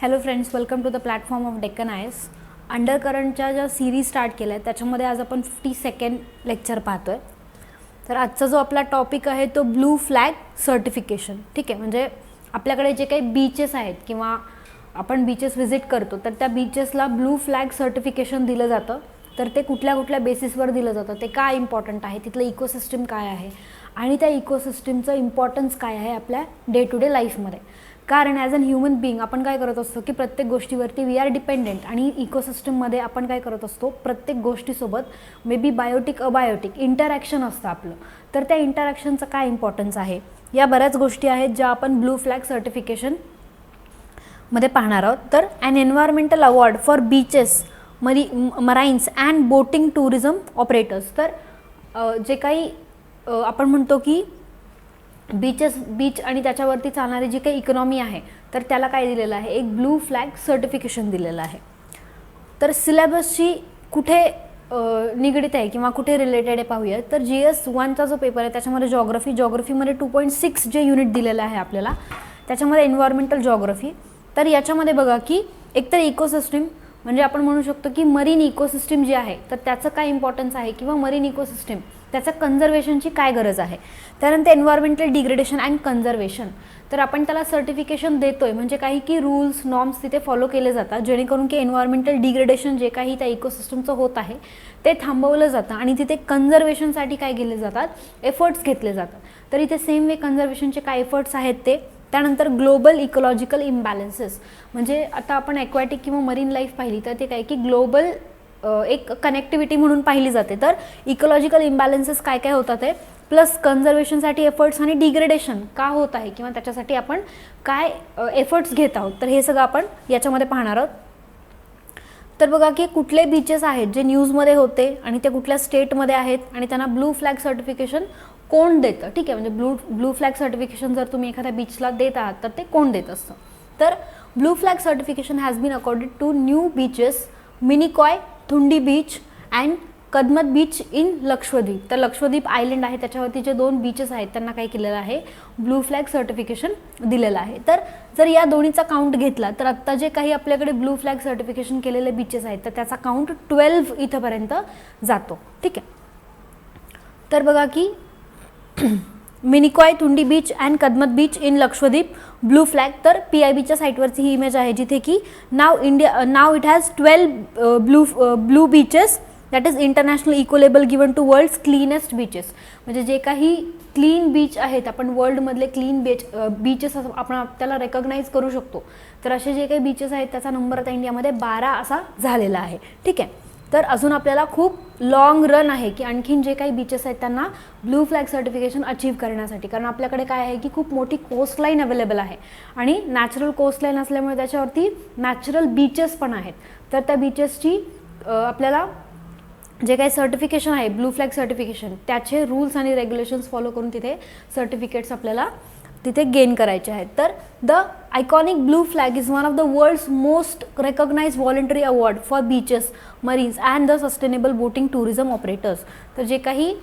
Hello friends, welcome to the platform of Deccan IAS. Under करंटच्या ज्या series start केल्या आहेत त्याच्यामध्ये आज आपण 52nd लेक्चर पाहतो आहे. तर आजचा जो आपला टॉपिक आहे तो ब्लू फ्लॅग सर्टिफिकेशन. ठीक आहे, म्हणजे आपल्याकडे जे काही बीचेस आहेत किंवा आपण बीचेस व्हिजिट करतो तर त्या बीचेसला ब्लू फ्लॅग सर्टिफिकेशन दिलं जातं. तर ते कुठल्या कुठल्या बेसिसवर दिलं जातं, ते काय इम्पॉर्टंट आहे, तिथलं इकोसिस्टम काय आहे आणि त्या इकोसिस्टमचं इम्पॉर्टन्स काय आहे आपल्या डे टू डे लाईफमध्ये. कारण ॲज अन ह्युमन बिईंग आपण काय करत असतो की प्रत्येक गोष्टीवरती वी आर डिपेंडेंट आणि इकोसिस्टममध्ये आपण काय करत असतो, प्रत्येक गोष्टीसोबत maybe biotic abiotic interaction असतं आपलं. तर त्या इंटरॅक्शनचं काय इम्पॉर्टन्स आहे, या बऱ्याच गोष्टी आहेत ज्या आपण ब्लू फ्लॅग सर्टिफिकेशन मध्ये पाहणार आहोत. तर an environmental award for beaches marinas and boating tourism operators. तर जे काही आपण म्हणतो की बीच आणि त्याच्यावरती चालणारी जी काही इकॉनॉमी आहे तर त्याला काय दिलेलं आहे, एक ब्लू फ्लॅग सर्टिफिकेशन दिलेलं आहे. तर सिलेबसची कुठे निगडित आहे किंवा कुठे रिलेटेड आहे पाहूया. तर GS1चा जो पेपर आहे त्याच्यामध्ये जॉग्रफीमध्ये 2.6 जे युनिट दिलेलं आहे आपल्याला, त्याच्यामध्ये एन्व्हायरमेंटल जॉग्रफी. तर याच्यामध्ये बघा की एकतर इकोसिस्टम म्हणजे आपण म्हणू शकतो की मरीन इकोसिस्टम जे आहे तर त्याचं काय इम्पॉर्टन्स आहे किंवा मरीन इकोसिस्टम त्याच्या कन्झर्वेशनची काय गरज आहे. त्यानंतर एन्व्हायरमेंटल डिग्रेडेशन अँड कन्झर्वेशन. तर आपण त्याला सर्टिफिकेशन देतोय म्हणजे काही की रूल्स नॉर्म्स तिथे फॉलो केले जातात जेणेकरून की एन्व्हायरमेंटल डिग्रेडेशन जे काही त्या इकोसिस्टमचं होत आहे ते थांबवलं जातं आणि तिथे कन्झर्वेशनसाठी काय केले जातात, एफर्ट्स घेतले जातात. तर इथे सेम वे कन्झर्वेशनचे काय एफर्ट्स आहेत ते. त्यानंतर ग्लोबल इकोलॉजिकल इम्बॅलन्सेस म्हणजे आता आपण ॲक्वॅटिक किंवा मरीन लाईफ पाहिली तर ते काय की ग्लोबल एक कनेक्टिव्हिटी म्हणून पाहिली जाते. तर इकोलॉजिकल इम्बॅलन्सेस काय काय होतात आहे, प्लस कन्झर्वेशनसाठी एफर्ट्स आणि डिग्रेडेशन का होत आहे किंवा त्याच्यासाठी आपण काय एफर्ट्स घेत आहोत, तर हे सगळं आपण याच्यामध्ये पाहणार आहोत. तर बघा की कुठले बीचेस आहेत जे न्यूजमध्ये होते आणि ते कुठल्या स्टेटमध्ये आहेत आणि त्यांना ब्लू फ्लॅग सर्टिफिकेशन कोण देतं. ठीक आहे, म्हणजे ब्लू फ्लॅग सर्टिफिकेशन जर तुम्ही एखाद्या बीचला देत आहात तर ते कोण देत असतं. तर blue flag certification has been accorded to new beaches Minicoy, Thundi beach and Kadmat beach in Lakshadweep. तर लक्षद्वीप आयलंड आहे त्याच्यावरती जे 2 बीचेस आहेत त्यांना काय केलेलं आहे, ब्लू फ्लॅग सर्टिफिकेशन दिलेलं आहे. तर जर या दोन्हीचा काउंट घेतला तर आत्ता जे काही आपल्याकडे ब्लू फ्लॅग सर्टिफिकेशन केलेले बीचेस आहेत तर त्याचा काउंट 12 इथंपर्यंत जातो. ठीक आहे, तर बघा की Minicoy, Thundi beach and Kadmat beach in Lakshadweep blue flag. तर PIBच्या साईटवरची ही इमेज आहे जिथे की नाव it has 12 blue beaches that is international eco label given to world's cleanest beaches. म्हणजे जे काही क्लीन बीच आहेत आपण वर्ल्डमधले क्लीन बीचेस आपण त्याला रेकग्नाईज करू शकतो. तर असे जे काही बीचेस आहेत त्याचा नंबर आता इंडियामध्ये 12 असा झालेला आहे. ठीक आहे, तर अजून आपल्याला खूप लॉंग रन आहे की आणखीन जे काही बीचेस आहेत त्यांना ब्लू फ्लॅग सर्टिफिकेशन अचीव्ह करण्यासाठी. कारण आपल्याकडे काय आहे की खूप मोठी कोस्टलाईन अवेलेबल आहे आणि नॅचरल कोस्टलाईन असल्यामुळे त्याच्यावरती नॅचरल बीचेस पण आहेत. तर त्या बीचेसची आपल्याला जे काही सर्टिफिकेशन आहे ब्लू फ्लॅग सर्टिफिकेशन त्याचे रूल्स आणि रेग्युलेशन्स फॉलो करून तिथे सर्टिफिकेट्स आपल्याला तिथे गेन करायचे आहेत. तर the iconic blue flag is one of the world's most recognised voluntary award for beaches, marines and the sustainable boating tourism operators. तर जे काही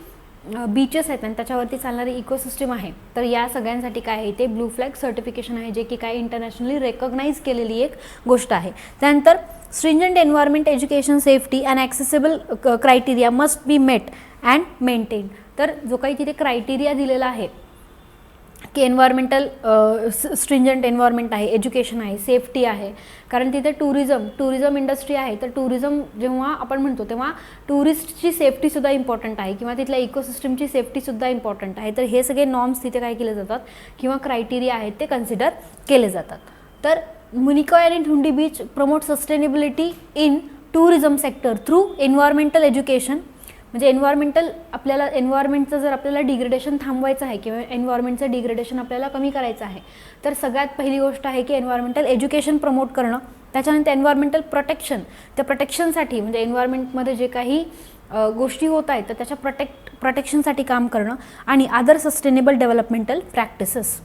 बीचेस आहेत आणि त्याच्यावरती चालणारी इकोसिस्टम आहे तर या सगळ्यांसाठी काय आहे ते ब्लू फ्लॅग सर्टिफिकेशन आहे, जे की काय इंटरनॅशनली रेकग्नाइज केलेली एक गोष्ट आहे. त्यानंतर stringent environment, education, safety and accessible criteria must be met and maintain. तर जो काही तिथे क्रायटेरिया दिलेला आहे की एन्व्हायरमेंटल स्ट्रिंजंट एन्व्हायरमेंट आहे, एज्युकेशन आहे, सेफ्टी आहे. कारण तिथे टुरिझम इंडस्ट्री आहे. तर टुरिझम जेव्हा आपण म्हणतो तेव्हा टुरिस्टची सेफ्टीसुद्धा इम्पॉर्टंट आहे किंवा तिथल्या इकोसिस्टमची सेफ्टीसुद्धा इम्पॉर्टंट आहे. तर हे सगळे नॉर्म्स तिथे काय केले जातात किंवा क्रायटेरिया आहेत ते कन्सिडर केले जातात. तर मिनिकॉय आणि Thundi beach promote sustainability in tourism sector through environmental education. म्हणजे एन्व्हायरमेंटचं जर आपल्याला डिग्रेडेशन थांबवायचं आहे किंवा एन्व्हायरमेंटचं डिग्रेडेशन आपल्याला कमी करायचं आहे तर सगळ्यात पहिली गोष्ट आहे की एन्व्हायरमेंटल एज्युकेशन प्रमोट करणं. त्याच्यानंतर एन्व्हायरमेंटल प्रोटेक्शन, त्या प्रोटेक्शनसाठी म्हणजे एन्व्हायरमेंटमध्ये जे काही गोष्टी होत आहेत तर त्याच्या प्रोटेक्शनसाठी काम करणं आणि अदर सस्टेनेबल डेव्हलपमेंटल प्रॅक्टिसेस.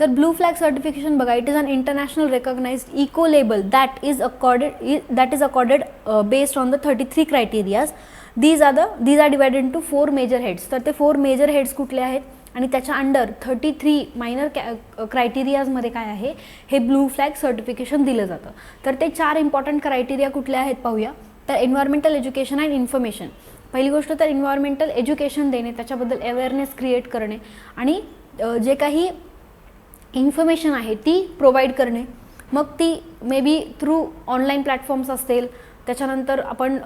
तर ब्लू फ्लॅग सर्टिफिकेशन बघा, it is an international recognised eco label that is accorded based on the 33 criterias. These are divided into 4 major heads. तर ते 4 मेजर हेड्स कुठले आहेत, आणि त्याच्या अंडर 33 मायनर क्रायटेरियाजमध्ये काय आहे, हे ब्लू फ्लॅग सर्टिफिकेशन दिलं जातं. तर ते 4 इम्पॉर्टंट क्रायटेरिया कुठले आहेत पाहूया. तर एन्व्हायरमेंटल एज्युकेशन अँड इन्फॉर्मेशन. पहिली गोष्ट तर एन्व्हायरमेंटल एज्युकेशन देणे, त्याच्याबद्दल अवेअरनेस क्रिएट करणे आणि जे काही इन्फॉर्मेशन आहे ती प्रोव्हाइड करणे. मग ती may be through online platforms असतील, त्याच्यानंतर आपण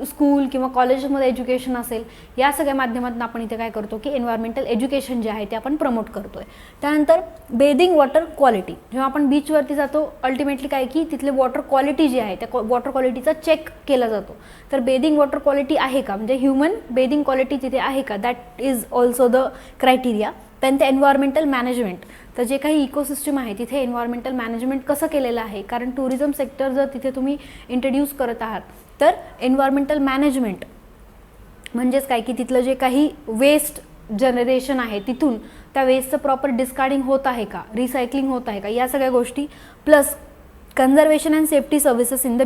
स्कूल किंवा कॉलेजमध्ये एज्युकेशन असेल, या सगळ्या माध्यमातून आपण इथे काय करतो की एन्व्हायरमेंटल एज्युकेशन जे आहे ते आपण प्रमोट करतो आहे. त्यानंतर बेदिंग वॉटर क्वालिटी. जेव्हा आपण बीचवरती जातो अल्टिमेटली काय की तिथले वॉटर क्वालिटी जी आहे त्या वॉटर क्वालिटीचा चेक केला जातो. तर बेदिंग वॉटर क्वालिटी आहे का, म्हणजे ह्युमन बेदिंग क्वालिटी तिथे आहे का, that is also the criteria. त्यानंतर एन्व्हायरमेंटल मॅनेजमेंट. तर जे काही इकोसिस्टम आहे तिथे एन्व्हायरमेंटल मॅनेजमेंट कसं केलेलं आहे, कारण टुरिझम सेक्टर जर तिथे तुम्ही इंट्रोड्यूस करत आहात तर एन्व्हायरमेंटल मॅनेजमेंट म्हणजेच काय की तिथलं जे काही वेस्ट जनरेशन आहे तिथून त्या वेस्टचं प्रॉपर डिस्कार्डिंग होत आहे का, रिसायकलिंग होत आहे का, या सगळ्या गोष्टी. Plus conservation and safety services in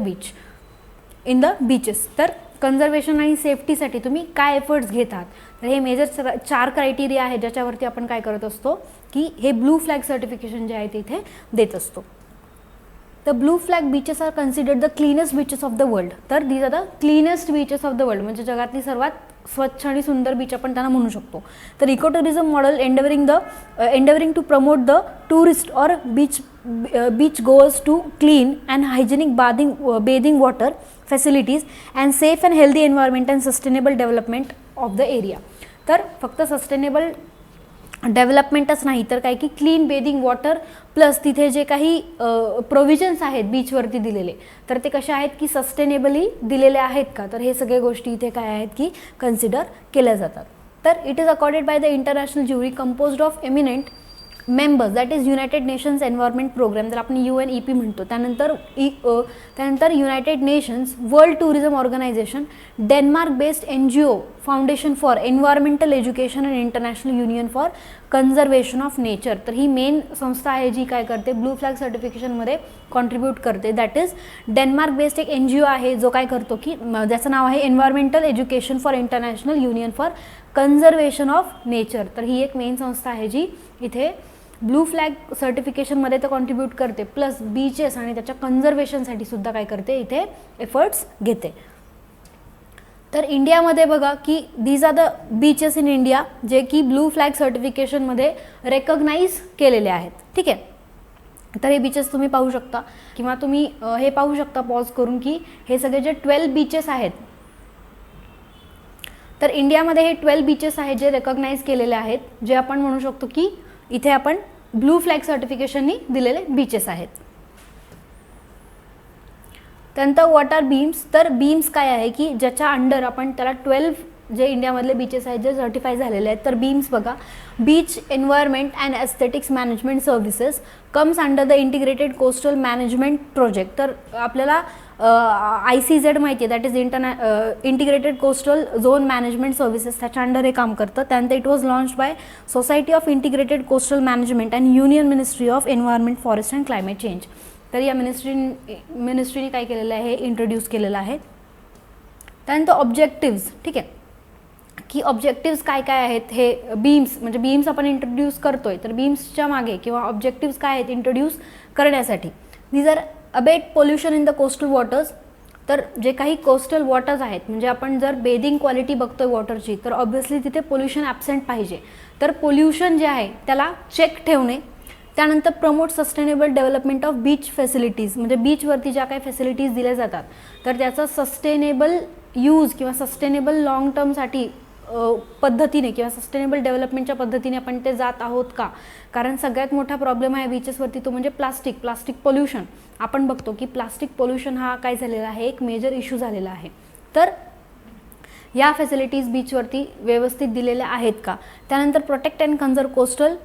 the beaches. तर कन्झर्वेशन आणि सेफ्टीसाठी तुम्ही काय एफर्ट्स घेत आहात. तर हे मेजर 4 क्रायटेरिया आहे ज्याच्यावरती आपण काय करत असतो की हे ब्लू फ्लॅग सर्टिफिकेशन जे आहे ते इथे देत असतो. तर blue flag beaches are considered the cleanest beaches of the world. तर these are the cleanest beaches of the world, म्हणजे जगातली सर्वात स्वच्छ आणि सुंदर बीच आपण त्यांना म्हणू शकतो. तर eco tourism model endeavouring to promote the tourist or beach goers to clean and hygienic bathing water facilities and safe and healthy environment and sustainable development of the area. तर फक्त सस्टेनेबल डेव्हलपमेंटच नाही तर काय की क्लीन बेदिंग वॉटर प्लस तिथे जे काही provisions आहेत बीचवरती दिलेले तर ते कसे आहेत की सस्टेनेबली दिलेले आहेत का, तर हे सगळे गोष्टी इथे काय आहेत की कन्सिडर केल्या जातात. तर it is accorded by the international jury composed of eminent members, that is United Nations environment programme, तर आपण UNEP म्हणतो. त्यानंतर United Nations world tourism organisation, Denmark based NGO foundation for environmental education and international union for conservation of nature. तर ही main संस्था आहे जी काय करते ब्लू फ्लॅग सर्टिफिकेशनमध्ये कॉन्ट्रीब्यूट करते. दॅट इज डेन्मार्क बेस्ड एक NGO आहे जो काय करतो की ज्याचं नाव आहे environmental education for international union for conservation of nature. तर ही एक मेन संस्था आहे जी इथे ब्लू फ्लॅग सर्टिफिकेशनमध्ये तर कॉन्ट्रीब्यूट करते प्लस बीचेस आणि त्याच्या कन्झर्वेशनसाठी सुद्धा काय करते इथे एफर्ट्स घेते. तर इंडियामध्ये बघा की these are the beaches in India जे की ब्लू फ्लॅग सर्टिफिकेशनमध्ये रेकग्नाइज केलेले आहेत. ठीक आहे. तर हे बीचेस तुम्ही पाहू शकता किंवा तुम्ही हे पाहू शकता पॉज करून की हे सगळे जे 12 बीचेस आहेत तर इंडियामध्ये हे 12 बीचेस आहेत जे रेकग्नाइज केलेले आहेत, जे आपण म्हणू शकतो की इथे आपण ब्लू फ्लॅग सर्टिफिकेशननी दिलेले बीचेस आहेत. त्यानंतर वॉटर बीम्स. तर बीम्स काय आहे की ज्याच्या अंडर आपण त्याला 12 जे इंडियामधले बीचेस आहेत जे सर्टिफाय झालेले आहेत. तर बीम्स बघा, beach environment and aesthetics management services comes under the integrated coastal management project. तर आपल्याला ICZ माहिती आहे, that is integrated coastal zone management services, त्याच्या अंडर हे काम करतं. त्यानंतर it was launch by society of integrated coastal management and union ministry of environment forest and climate change. तर या मिनिस्ट्रीने काय केलेलं आहे, हे इंट्रोड्यूस केलेलं आहे. त्यानंतर ऑब्जेक्टिव्स. ठीक आहे की ऑब्जेक्टिव्स काय काय आहेत, हे बीम्स म्हणजे बीम्स आपण इंट्रोड्यूस करतोय तर बीम्सच्या मागे किंवा ऑब्जेक्टिव्स काय आहेत इंट्रोड्यूस करण्यासाठी. These are abate pollution in the coastal waters. तर जे काही कोस्टल वॉटर्स आहेत म्हणजे आपण जर बेदिंग क्वालिटी बघतोय वॉटरची तर ऑब्व्हियसली तिथे पोल्युशन ॲब्सेंट पाहिजे. तर पोल्युशन जे आहे त्याला चेक ठेवणे. त्यानंतर promote sustainable development of beach facilities, म्हणजे बीचवरती ज्या काही फॅसिलिटीज दिल्या जातात तर त्याचा सस्टेनेबल यूज किंवा सस्टेनेबल लॉंग टर्मसाठी पद्धतीने किंवा सस्टेनेबल डेव्हलपमेंटच्या पद्धतीने आपण ते जात आहोत का. कारण सगळ्यात मोठा प्रॉब्लेम आहे बीचेसवरती तो म्हणजे प्लास्टिक पोल्युशन. आपण बघतो की प्लास्टिक पोल्युशन हा काय झालेला आहे, एक मेजर इश्यू झालेला आहे. तर या फॅसिलिटीज बीचवरती व्यवस्थित दिलेल्या आहेत का. त्यानंतर protect and conserve coastal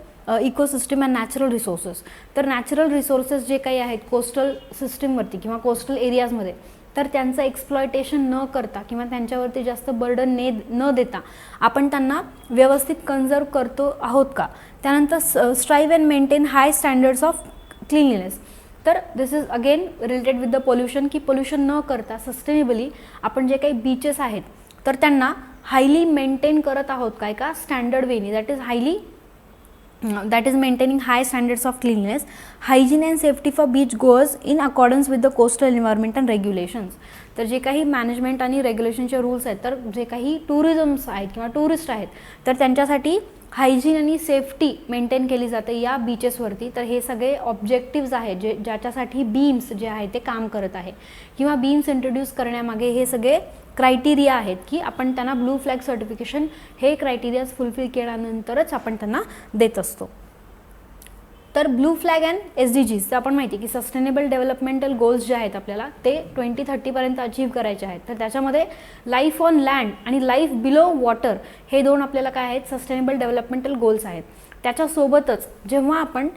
ecosystem and natural resources. तर नॅचरल रिसोर्सेस जे काही आहेत कोस्टल सिस्टीमवरती किंवा कोस्टल एरियाजमध्ये तर त्यांचं एक्सप्लॉयटेशन न करता किंवा त्यांच्यावरती जास्त बर्डन न देता आपण त्यांना व्यवस्थित कन्झर्व करतो आहोत का. त्यानंतर strive and maintain high standards of cleanliness. तर this is again related with the pollution की पोल्युशन न करता सस्टेनेबली आपण जे काही बीचेस आहेत तर त्यांना हायली मेंटेन करत आहोत काय का standard Veni, that is maintaining high standards of cleanliness, hygiene and safety for beach goers in accordance with the coastal environment and regulations. तर जे काही मॅनेजमेंट आणि रेग्युलेशनचे रूल्स आहेत, तर जे काही टुरिझम्स आहेत किंवा टुरिस्ट आहेत तर त्यांच्यासाठी हायजीन आणि सेफ्टी मेंटेन केली जाते या बीचेसवरती. तर हे सगळे ऑब्जेक्टिव्ज आहेत जे ज्याच्यासाठी बीम्स जे आहे ते काम करत आहे किंवा बीम्स इंट्रोड्यूस करण्यामागे हे सगळे क्रायटेरिया आहेत की आपण त्यांना ब्लू फ्लॅग सर्टिफिकेशन हे क्रायटेरियाज फुलफिल केल्यानंतरच आपण त्यांना देत असतो. तर ब्लू फ्लॅग अँड SDGs तर आपण माहिती आहे की सस्टेनेबल डेव्हलपमेंटल गोल्स जे आहेत आपल्याला ते 2030पर्यंत अचीव्ह करायचे आहेत. तर त्याच्यामध्ये लाईफ ऑन लँड आणि लाईफ बिलो वॉटर हे दोन आपल्याला काय आहेत सस्टेनेबल डेव्हलपमेंटल गोल्स आहेत. त्याच्यासोबतच जेव्हा आपण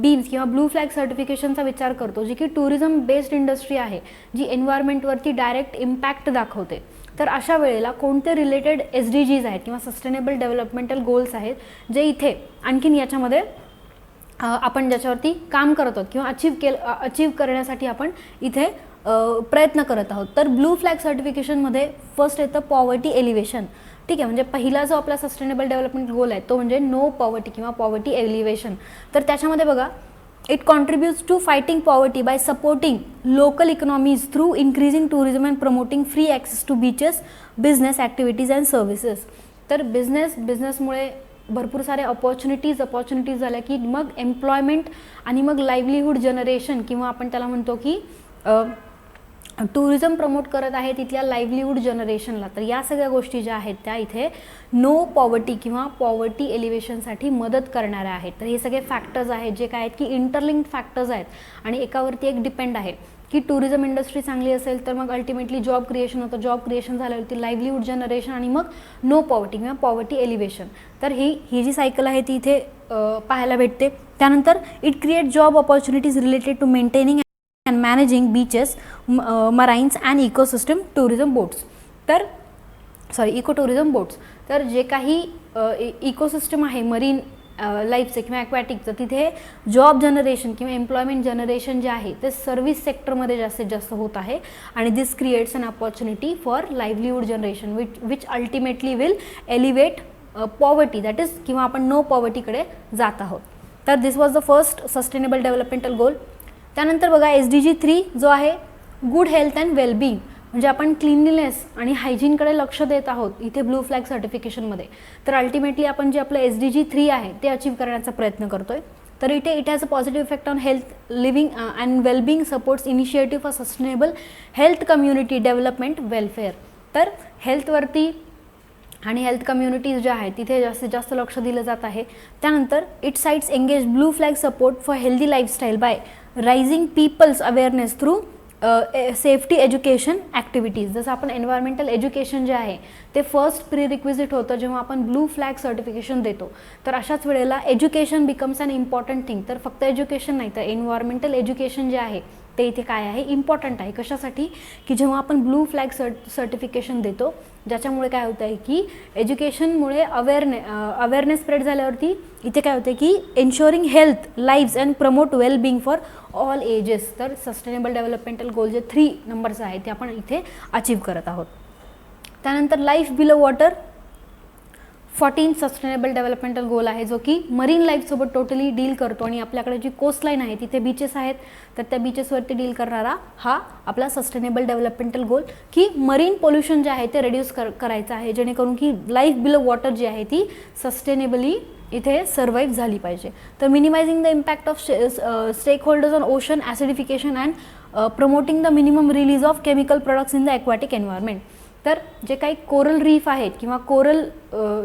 बीम्स किंवा ब्लू फ्लॅग सर्टिफिकेशनचा विचार करतो जी की टुरिझम बेस्ड इंडस्ट्री आहे जी एन्व्हायरमेंटवरती डायरेक्ट इम्पॅक्ट दाखवते, तर अशा वेळेला कोणते रिलेटेड SDGs आहेत किंवा सस्टेनेबल डेव्हलपमेंटल गोल्स आहेत जे इथे आणखीन याच्यामध्ये आपण ज्याच्यावरती काम करत आहोत किंवा अचीव करण्यासाठी आपण इथे प्रयत्न करत आहोत. तर ब्लू फ्लॅग सर्टिफिकेशनमध्ये फर्स्ट येतं पॉवर्टी एलिव्हेशन. ठीक आहे, म्हणजे पहिला जो आपला सस्टेनेबल डेव्हलपमेंट गोल आहे तो म्हणजे नो पॉवर्टी किंवा पॉवर्टी एलिव्हेशन. तर त्याच्यामध्ये बघा it contributes to fighting poverty by supporting local economies through increasing tourism and promoting free access to beaches, business activities and services. तर बिझनेसमुळे भरपूर सारे अपॉर्च्युनिटीज झाल्या की मग एम्प्लॉयमेंट आणि मग लाईव्हलीहूड जनरेशन किंवा आपण त्याला म्हणतो की टुरिझम प्रमोट करत आहे तिथल्या लाईव्हलीहूड जनरेशनला. तर या सगळ्या गोष्टी ज्या आहेत त्या इथे नो पॉवर्टी किंवा पॉवर्टी एलिव्हेशनसाठी मदत करणाऱ्या आहेत. तर हे सगळे फॅक्टर्स आहेत जे काय आहेत की इंटरलिंक्ड फॅक्टर्स आहेत आणि एकावरती एक डिपेंड आहे की टुरिझम इंडस्ट्री चांगली असेल तर मग अल्टिमेटली जॉब क्रिएशन होतं, जॉब क्रिएशन झाल्यावरती लाईव्हलीहूड जनरेशन आणि मग नो पॉवर्टी किंवा पॉवर्टी एलिव्हेशन. तर ही जी सायकल आहे ती इथे पाहायला भेटते. त्यानंतर it create job opportunities related to maintaining and managing beaches, marinas and ecosystem tourism boats. तर इको टुरिझम बोट्स तर जे काही इकोसिस्टम आहे मरीन लाईफचं किंवा ॲक्वॅटिकचं तिथे जॉब जनरेशन किंवा एम्प्लॉयमेंट जनरेशन जे आहे ते सर्व्हिस सेक्टरमध्ये जास्तीत जास्त होत आहे आणि this creates an opportunity for livelihood generation which ultimately will elevate poverty that is किंवा आपण नो पॉवर्टीकडे जात आहोत. तर this was the first sustainable developmental goal. त्यानंतर बघा SDG 3 जो आहे गुड हेल्थ अँड वेलबिंग, म्हणजे आपण क्लीनलीनेस आणि हायजीनकडे लक्ष देत आहोत इथे ब्लू फ्लॅग सर्टिफिकेशनमध्ये. तर अल्टिमेटली आपण जे आपलं SDG 3 आहे ते अचीव्ह करण्याचा प्रयत्न करतोय. तर इथे it has a positive effect on health, living and wellbeing, supports initiative for sustainable health community development welfare. तर हेल्थवरती आणि हेल्थ कम्युनिटीज ज्या आहेत तिथे जास्तीत जास्त लक्ष दिलं जात आहे. त्यानंतर it sites engage blue flag support for healthy lifestyle by raising people's awareness through safety education activities. जसं आपण एन्व्हायरमेंटल एज्युकेशन जे आहे ते फर्स्ट प्री-रिक्विजिट होतं जेव्हा आपण ब्लू फ्लॅग सर्टिफिकेशन देतो. तर अशाच वेळेला education becomes an important thing. तर फक्त एज्युकेशन नाही तर एन्व्हायरमेंटल एज्युकेशन जे आहे ते इथे काय आहे इम्पॉर्टंट आहे. कशासाठी की जेव्हा आपण ब्लू फ्लॅग सर्टिफिकेशन देतो ज्याच्यामुळे काय होतं आहे की एज्युकेशनमुळे अवेअरनेस स्प्रेड झाल्यावरती इथे काय होते की ensuring health lives and promote wellbeing for all ages. तर सस्टेनेबल डेव्हलपमेंटल गोल जे 3 नंबरचं आहे ते आपण इथे अचीव्ह करत आहोत. त्यानंतर life below water 14 sustainable developmental goal आहे जो की मरीन लाईफसोबत टोटली डील करतो आणि आपल्याकडे जी कोस्टलाईन आहे तिथे बीचेस आहेत तर त्या बीचेसवरती डील करणारा हा आपला सस्टेनेबल डेव्हलपमेंटल गोल की मरीन पोल्युशन जे आहे ते रिड्यूस करायचं आहे जेणेकरून की लाईफ बिलो वॉटर जी आहे ती सस्टेनेबली इथे सर्वाईव्ह झाली पाहिजे. तर minimising the impact of stakeholders on ocean acidification and promoting the minimum release of chemical products in the aquatic environment. तर जे काही कोरल रीफ आहेत किंवा कोरल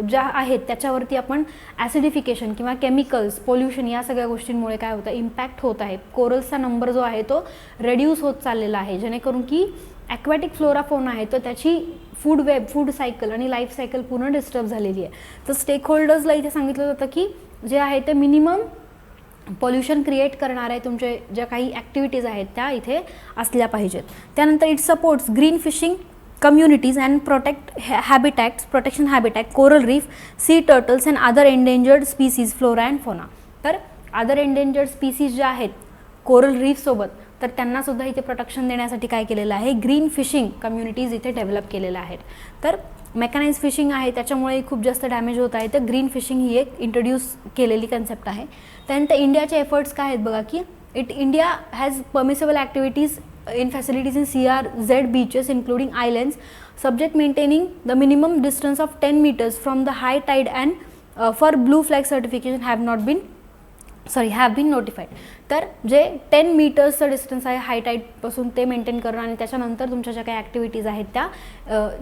ज्या आहेत त्याच्यावरती आपण ॲसिडिफिकेशन किंवा केमिकल्स पोल्युशन या सगळ्या गोष्टींमुळे काय होतं इम्पॅक्ट होत आहे. कोरल्सचा नंबर जो आहे तो रेड्यूस होत चाललेला आहे जेणेकरून की ॲक्वॅटिक फ्लोरा फोना आहे तर त्याची फूड सायकल आणि लाईफ सायकल पूर्ण डिस्टर्ब झालेली आहे. तर स्टेक होल्डर्सला इथे सांगितलं जातं की जे आहे ते मिनिमम पॉल्युशन क्रिएट करणारे तुमचे ज्या काही ॲक्टिव्हिटीज आहेत त्या इथे असल्या पाहिजेत. त्यानंतर it supports green fishing communities and protection habitat, coral reef, sea turtles and other endangered species, flora and fauna. तर अदर एंडेंजर्ड स्पीसीज ज्या आहेत कोरल रीफ सोबत तर त्यांना सुद्धा इथे प्रोटेक्शन देण्यासाठी काय केलेलं आहे ग्रीन फिशिंग कम्युनिटीज इथे डेव्हलप केलेल्या आहेत. तर मेकॅनाइज फिशिंग आहे त्याच्यामुळे खूप जास्त डॅमेज होत आहे, तर ग्रीन फिशिंग ही एक इंट्रोड्यूस केलेली कन्सेप्ट आहे. त्यानंतर इंडियाचे एफर्ट्स काय आहेत बघा की India has permissible activities in facilities in CRZ beaches including islands subject maintaining the minimum distance of 10 meters from the high tide and for blue flag certification have been notified. तर जे 10 मीटर्सचं distance आहे हाय टाईडपासून ते maintain करणं आणि त्याच्यानंतर तुमच्या ज्या काही ॲक्टिव्हिटीज आहेत त्या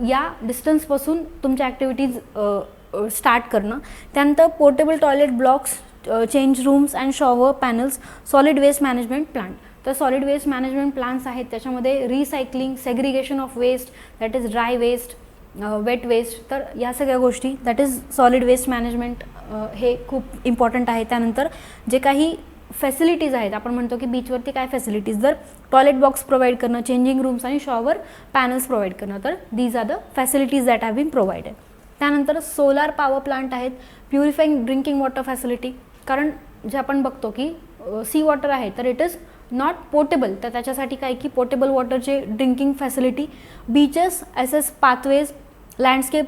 या डिस्टन्सपासून तुमच्या ॲक्टिव्हिटीज स्टार्ट करणं. त्यानंतर portable toilet blocks, change rooms and shower panels, solid waste management plant. तर सॉलिड वेस्ट मॅनेजमेंट प्लान्स आहेत त्याच्यामध्ये recycling, segregation of waste, that is dry waste, wet waste, तर या सगळ्या गोष्टी that is solid waste management हे खूप important आहे. त्यानंतर जे काही फॅसिलिटीज आहेत, आपण म्हणतो की बीचवरती काय फॅसिलिटीज, जर टॉयलेट बॉक्स प्रोव्हाइड करणं, चेंजिंग रूम्स आणि शॉवर पॅनल्स प्रोव्हाइड करणं, तर these are the facilities that have been provided. त्यानंतर सोलार पॉवर प्लांट आहेत, प्युरिफाईंग ड्रिंकिंग वॉटर फॅसिलिटी, कारण जे आपण बघतो की सी वॉटर आहे तर इट इज नॉट पोर्टेबल, तर त्याच्यासाठी काय की पोर्टेबल वॉटरचे drinking facility, beaches access pathways, landscape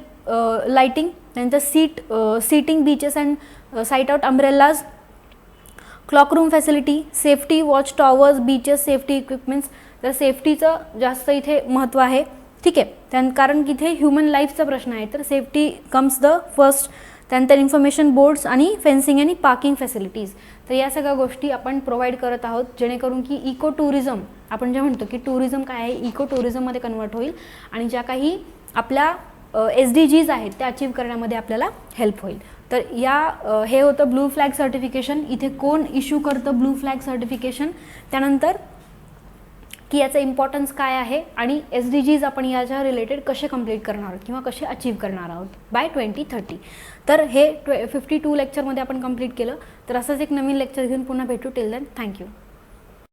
lighting, त्यानंतर seating beaches and sit out umbrellas, cloak room facility, safety watch towers, beaches safety equipments. तर सेफ्टीचं जास्त इथे महत्त्व आहे, ठीक आहे, कारण की इथे ह्युमन लाईफचा प्रश्न आहे, तर सेफ्टी कम्स द फर्स्ट. त्यानंतर इन्फॉर्मेशन बोर्ड्स आणि फेन्सिंग आणि पार्किंग फॅसिलिटीज. तर या सगळ्या गोष्टी आपण प्रोव्हाइड करत आहोत जेणेकरून की इको टुरिझम, आपण जे म्हणतो की टुरिझम काय आहे, इको टुरिझममध्ये कन्वर्ट होईल आणि ज्या काही आपल्या SDGs आहेत त्या अचीव करण्यामध्ये आपल्याला हेल्प होईल. तर हे होतं ब्लू फ्लॅग सर्टिफिकेशन. इथे कोण इश्यू करतं ब्लू फ्लॅग सर्टिफिकेशन, त्यानंतर की याचं इम्पॉर्टन्स काय आहे आणि SDGs आपण याच्या रिलेटेड कसे कंप्लीट करणार आहोत किंवा कसे अचीव करणार आहोत बाय 2030. तर हे 52 लेक्चरमध्ये आपण कंप्लीट केलं. तर असंच एक नवीन लेक्चर घेऊन पुन्हा भेटू. Till then thank you.